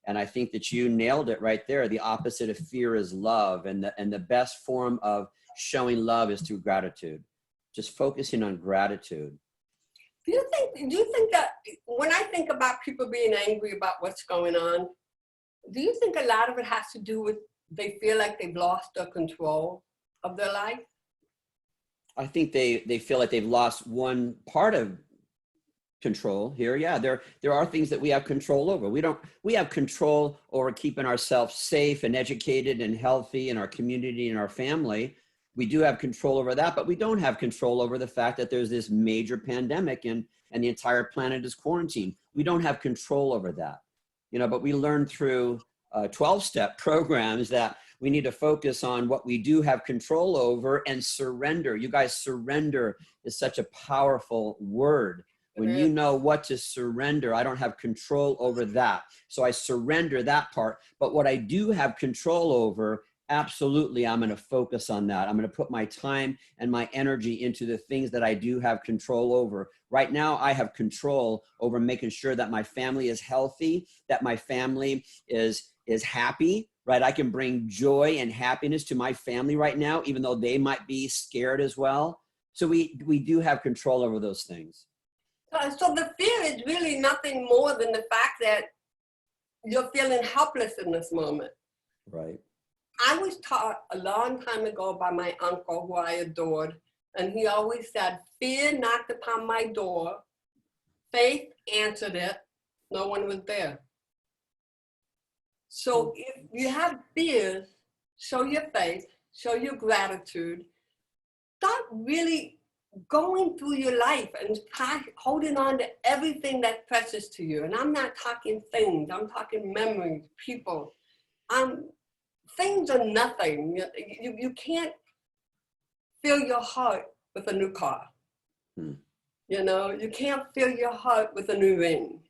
And I think that you nailed it right there. The opposite of fear is love. And the best form of showing love is through gratitude. Just focusing on gratitude. Do you think that when I think about people being angry about what's going on, Do you think a lot of it has to do with they feel like they've lost the control of their life? I think they feel like they've lost one part of control here. Yeah, there are things that we have control over. We have control over keeping ourselves safe and educated and healthy in our community and our family. We do have control over that, but we don't have control over the fact that there's this major pandemic and the entire planet is quarantined. We don't have control over that, but we learn through 12-step programs that we need to focus on what we do have control over and surrender. You guys, surrender is such a powerful word. When you know what to surrender, I don't have control over that. So I surrender that part. But what I do have control over, absolutely, I'm going to focus on that. I'm going to put my time and my energy into the things that I do have control over. Right now, I have control over making sure that my family is healthy, that my family is happy, right? I can bring joy and happiness to my family right now, even though they might be scared as well. So we do have control over those things. So the fear is really nothing more than the fact that you're feeling helpless in this moment. Right. I was taught a long time ago by my uncle, who I adored, and he always said, fear knocked upon my door, faith answered it, no one was there. So if you have fears, show your faith, show your gratitude, start really going through your life and holding on to everything that's precious to you. And I'm not talking things, I'm talking memories, people. Things are nothing. You can't fill your heart with a new car. You can't fill your heart with a new ring.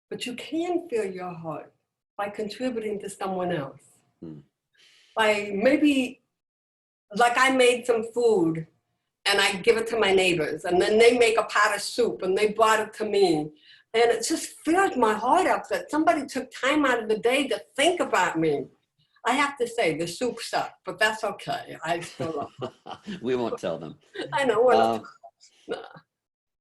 But you can fill your heart by contributing to someone else. By maybe, like I made some food and I give it to my neighbors, and then they make a pot of soup and they brought it to me. And it just fills my heart up that somebody took time out of the day to think about me. I have to say, the soup sucked, but that's okay. I still love it. We won't tell them. I know.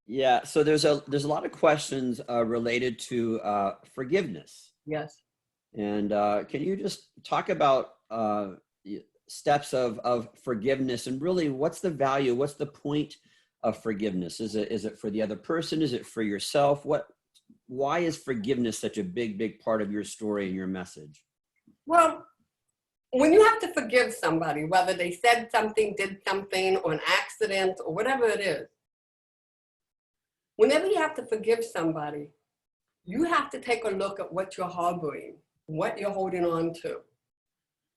Yeah, so there's a lot of questions related to forgiveness. Yes. And can you just talk about steps of forgiveness, and really what's the value, what's the point of forgiveness? Is it for the other person? Is it for yourself? Why is forgiveness such a big part of your story and your message? Well, when you have to forgive somebody, whether they said something, did something, or an accident, or whatever it is, whenever you have to forgive somebody, you have to take a look at what you're harboring, what you're holding on to.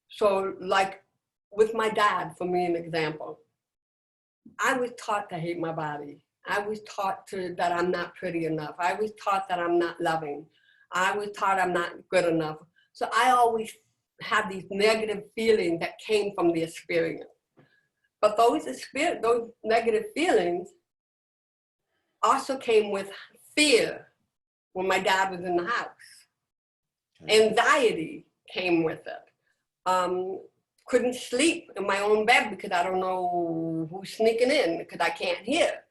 So like with my dad, for me, an example, I was taught to hate my body. I was taught that I'm not pretty enough. I was taught that I'm not loving. I was taught I'm not good enough. So I always had these negative feelings that came from the experience. But those negative feelings also came with fear when my dad was in the house. Okay. Anxiety came with it. Couldn't sleep in my own bed because I don't know who's sneaking in because I can't hear.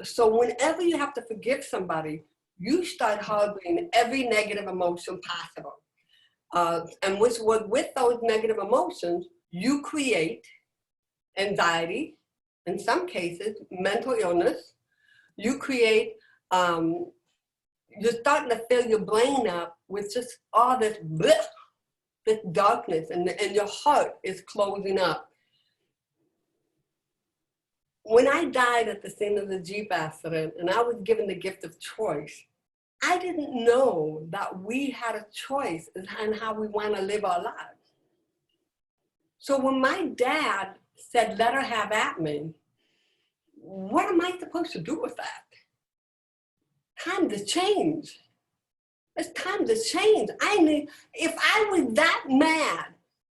So whenever you have to forgive somebody, you start harboring every negative emotion possible. And with those negative emotions, you create anxiety, in some cases, mental illness. You create, you're starting to fill your brain up with just all this darkness, and your heart is closing up. When I died at the scene of the Jeep accident and I was given the gift of choice, I didn't know that we had a choice in how we want to live our lives. So when my dad said, let her have at me, what am I supposed to do with that? Time to change. It's time to change. If I was that mad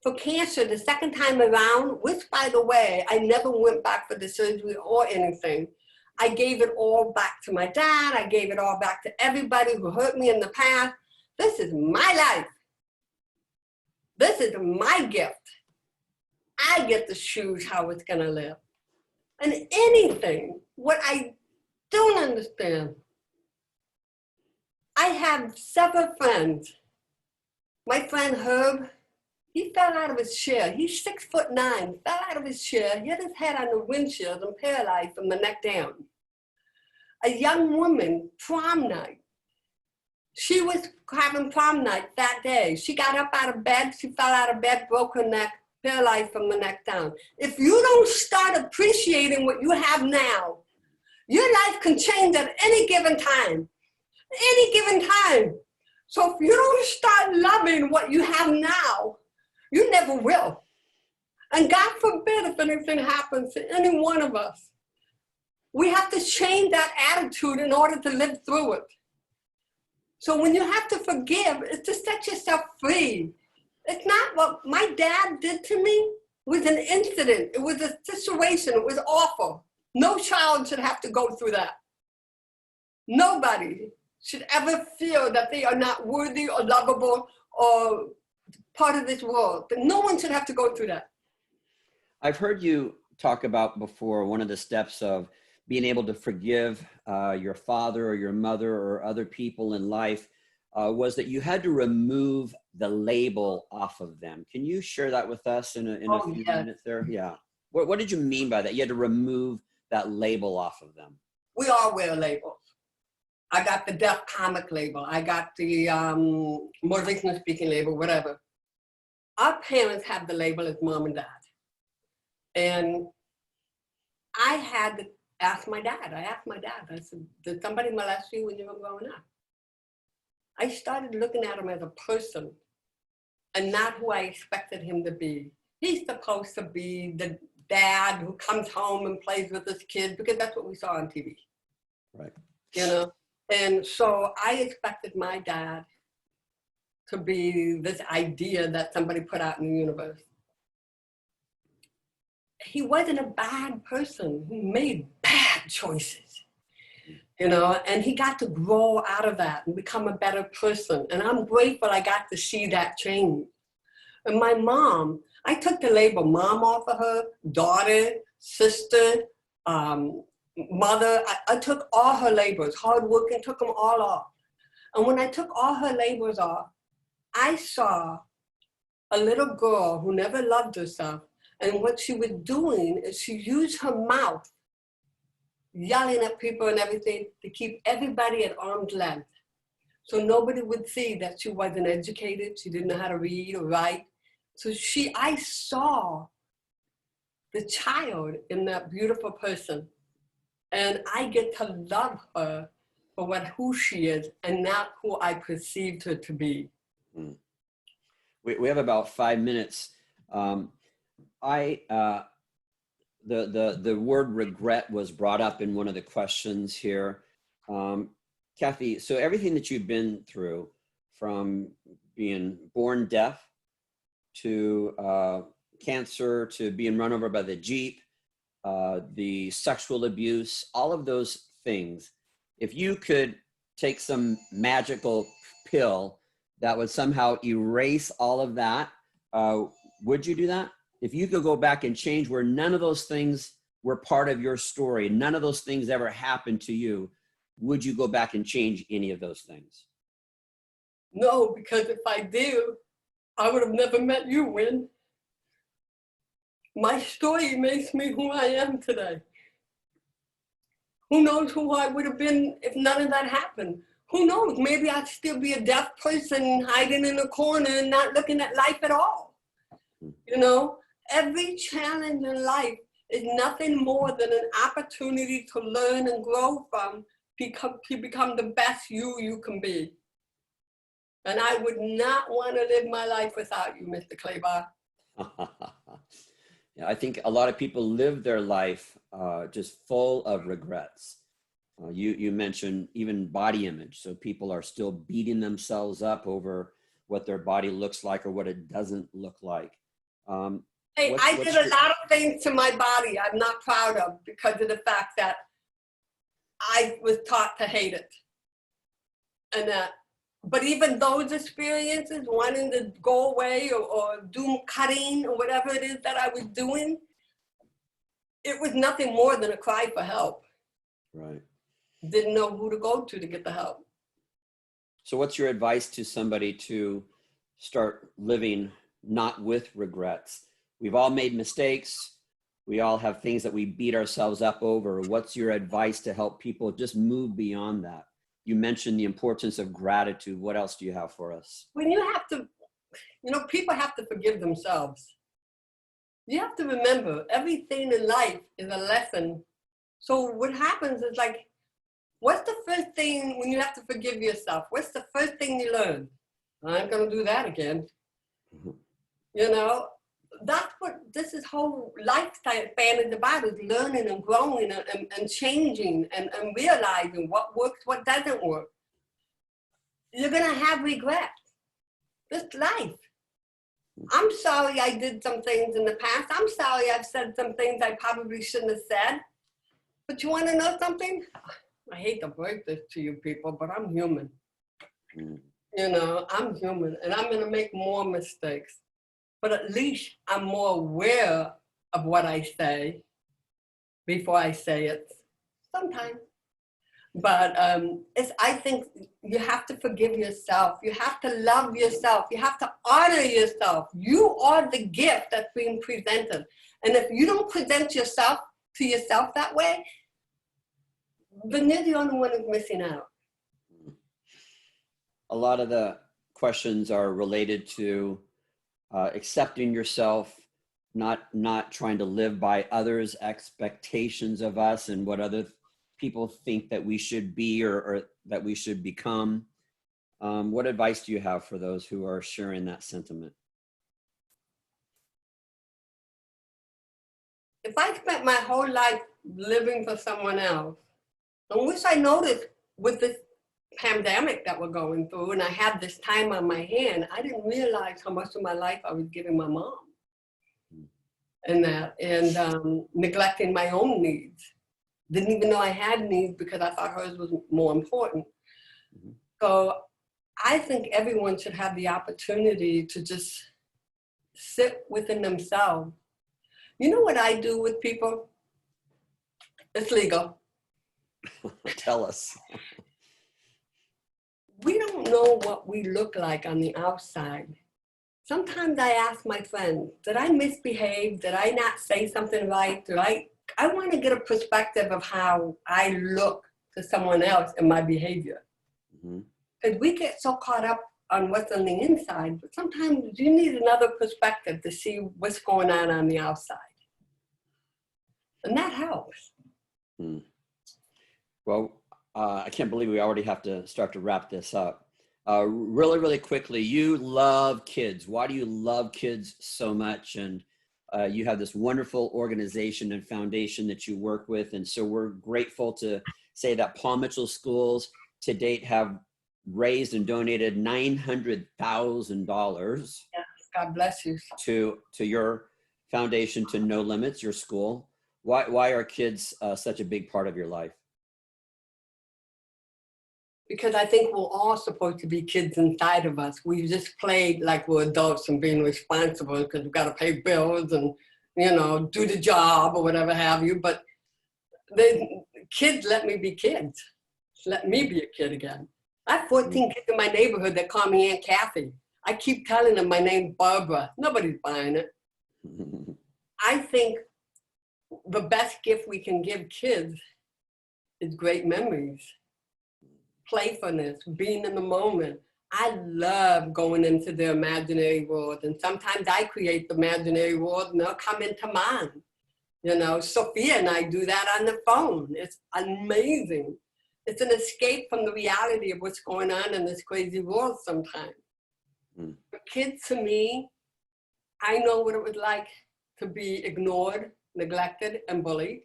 for cancer the second time around, which by the way, I never went back for the surgery or anything. I gave it all back to my dad. I gave it all back to everybody who hurt me in the past. This is my life. This is my gift. I get to choose how it's gonna live. And anything, what I don't understand, I have several friends My friend Herb, he fell out of his chair. He's 6'9", fell out of his chair, hit his head on the windshield and paralyzed from the neck down. A young woman, prom night. She was having prom night that day. She got up out of bed, she fell out of bed, broke her neck, paralyzed from the neck down. If you don't start appreciating what you have now, your life can change at any given time. Any given time. So if you don't start loving what you have now, you never will. And God forbid if anything happens to any one of us. We have to change that attitude in order to live through it. So when you have to forgive, it's to set yourself free. It's not what my dad did to me. It was an incident. It was a situation. It was awful. No child should have to go through that. Nobody should ever feel that they are not worthy or lovable or part of this world. But no one should have to go through that. I've heard you talk about before, one of the steps of being able to forgive your father or your mother or other people in life was that you had to remove the label off of them. Can you share that with us in a few minutes there? Yeah. What did you mean by that? You had to remove that label off of them. We all wear labels. I got the deaf comic label. I got the motivational speaking label, whatever. Our parents have the label as mom and dad. And I had to ask my dad. I asked my dad, I said, did somebody molest you when you were growing up? I started looking at him as a person and not who I expected him to be. He's supposed to be the dad who comes home and plays with his kids because that's what we saw on TV. Right. You know? And so I expected my dad to be this idea that somebody put out in the universe. He wasn't a bad person. He made bad choices, you know, and he got to grow out of that and become a better person. And I'm grateful I got to see that change. And my mom, I took the label mom off of her, daughter, sister, mother. I took all her labels, hardworking, took them all off. And when I took all her labels off, I saw a little girl who never loved herself. And what she was doing is she used her mouth, yelling at people and everything, to keep everybody at arm's length. So nobody would see that she wasn't educated, she didn't know how to read or write. So I saw the child in that beautiful person. And I get to love her for who she is and not who I perceived her to be. We have about 5 minutes. The word regret was brought up in one of the questions here. Kathy, so everything that you've been through, from being born deaf to cancer, to being run over by the Jeep, the sexual abuse, all of those things, if you could take some magical pill that would somehow erase all of that, would you do that? If you could go back and change where none of those things were part of your story, none of those things ever happened to you, would you go back and change any of those things? No, because if I do, I would have never met you, Win. My story makes me who I am today. Who knows who I would have been if none of that happened? Who knows? Maybe I'd still be a deaf person hiding in a corner and not looking at life at all. You know, every challenge in life is nothing more than an opportunity to learn and grow from, to become the best you can be. And I would not want to live my life without you, Mr. Claybar. Yeah, I think a lot of people live their life just full of regrets. You mentioned even body image. So people are still beating themselves up over what their body looks like or what it doesn't look like. Hey, I did a lot of things to my body I'm not proud of because of the fact that I was taught to hate it. And but even those experiences, wanting to go away or do cutting or whatever it is that I was doing, it was nothing more than a cry for help. Right. Didn't know who to go to get the help. So what's your advice to somebody to start living not with regrets. We've all made mistakes. We all have things that we beat ourselves up over. What's your advice to help people just move beyond that? You mentioned the importance of gratitude. What else do you have for us? When you have to, people have to forgive themselves. You have to remember everything in life is a lesson. So what happens is like, what's the first thing when you have to forgive yourself? What's the first thing you learn? I ain't gonna do that again. That's what this is whole lifestyle span is about, is learning and growing and changing and realizing what works, what doesn't work. You're gonna have regrets. This life. I'm sorry I did some things in the past. I'm sorry I've said some things I probably shouldn't have said. But you wanna know something? I hate to break this to you people, but I'm human. I'm human and I'm gonna make more mistakes. But at least I'm more aware of what I say before I say it. Sometimes. But I think you have to forgive yourself. You have to love yourself. You have to honor yourself. You are the gift that's being presented. And if you don't present yourself to yourself that way, then you're the only one who's missing out. A lot of the questions are related to accepting yourself, not trying to live by others' expectations of us and what other people think that we should be or that we should become. What advice do you have for those who are sharing that sentiment? If I spent my whole life living for someone else, and which I noticed with this pandemic that we're going through, and I had this time on my hand, I didn't realize how much of my life I was giving my mom and neglecting my own needs. Didn't even know I had needs because I thought hers was more important. So I think everyone should have the opportunity to just sit within themselves. You know what I do with people? It's legal. Tell us. We don't know what we look like on the outside. Sometimes I ask my friends, did I misbehave? Did I not say something right? I want to get a perspective of how I look to someone else in my behavior. Because we get so caught up on what's on the inside, but sometimes you need another perspective to see what's going on the outside. And that helps. Well, I can't believe we already have to start to wrap this up. Really, really quickly, you love kids. Why do you love kids so much? And you have this wonderful organization and foundation that you work with. And so we're grateful to say that Paul Mitchell Schools to date have raised and donated $900,000. Yes, God bless you. To your foundation, to No Limits, your school. Why are kids such a big part of your life? Because I think we're all supposed to be kids inside of us. We just played like we're adults and being responsible because we've got to pay bills and, do the job or whatever have you. But the kids let me be kids. Let me be a kid again. I have 14 kids in my neighborhood that call me Aunt Kathy. I keep telling them my name's Barbara. Nobody's buying it. I think the best gift we can give kids is great memories. Playfulness, being in the moment. I love going into their imaginary world, and sometimes I create the imaginary world and they'll come into mine. Sophia and I do that on the phone. It's amazing. It's an escape from the reality of what's going on in this crazy world sometimes. For kids, to me, I know what it was like to be ignored, neglected, and bullied.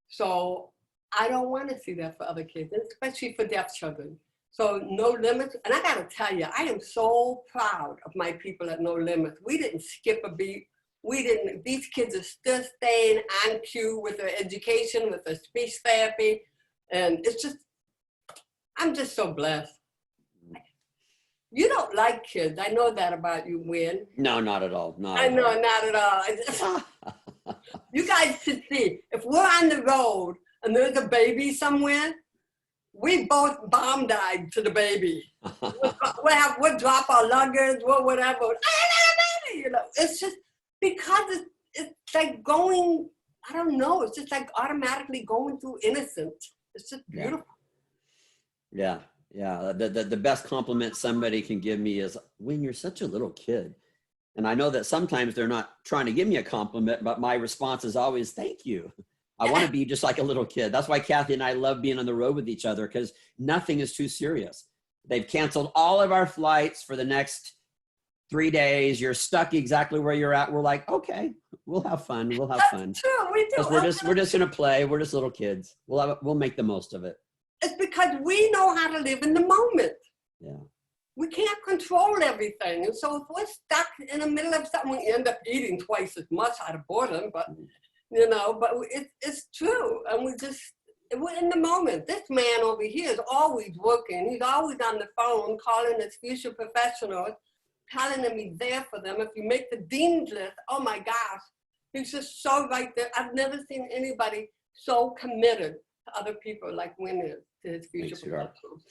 So I don't want to see that for other kids, especially for deaf children. So No Limits, and I got to tell you, I am so proud of my people at No Limits. We didn't skip a beat. These kids are still staying on cue with their education, with their speech therapy. And I'm just so blessed. You don't like kids. I know that about you, Win. No, not at all. Not at all. You guys should see, if we're on the road and there's a baby somewhere, we both bomb died to the baby. We'll drop our luggage, whatever. You know, it's just because it's like going, I don't know, it's just like automatically going through innocence. It's just beautiful. Yeah. The best compliment somebody can give me is, when you're such a little kid. And I know that sometimes they're not trying to give me a compliment, but my response is always, thank you. I want to be just like a little kid. That's why Kathy and I love being on the road with each other, because nothing is too serious. They've canceled all of our flights for the next 3 days. You're stuck exactly where you're at. We're like, okay, we'll have fun. We'll have fun. That's true. We do. We're just going to play. We're just little kids. We'll make the most of it. It's because we know how to live in the moment. Yeah. We can't control everything. And so if we're stuck in the middle of something, we end up eating twice as much out of boredom, but you know, but it's true. And we're in the moment. This man over here is always working. He's always on the phone calling his future professionals, telling them he's there for them. If you make the dean's list, oh my gosh, he's just so right there. I've never seen anybody so committed to other people like Wynn is to his future professionals.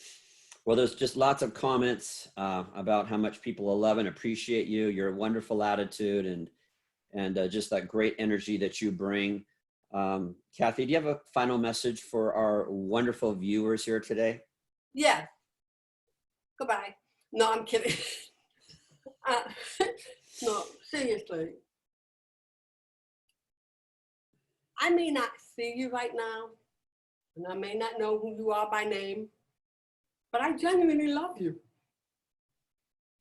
Well, there's just lots of comments about how much people love and appreciate you, your wonderful attitude, and just that great energy that you bring. Kathy, do you have a final message for our wonderful viewers here today? Yeah. Goodbye. No, I'm kidding. No, seriously. I may not see you right now, and I may not know who you are by name, but I genuinely love you.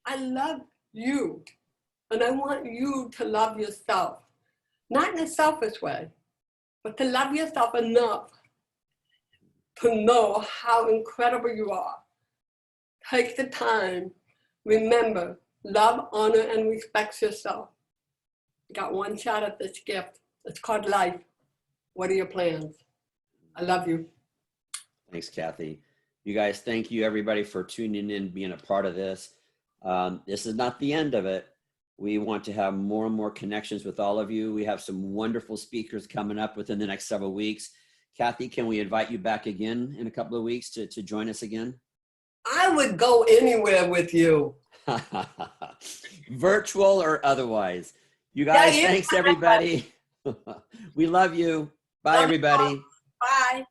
I love you. And I want you to love yourself. Not in a selfish way, but to love yourself enough to know how incredible you are. Take the time. Remember, love, honor, and respect yourself. You got one shot at this gift. It's called life. What are your plans? I love you. Thanks, Kathy. You guys, thank you everybody for tuning in, being a part of this. This is not the end of it. We want to have more and more connections with all of you. We have some wonderful speakers coming up within the next several weeks. Kathy, can we invite you back again in a couple of weeks to join us again? I would go anywhere with you. Virtual or otherwise. You guys, thanks everybody. We love you. Bye, everybody. Bye.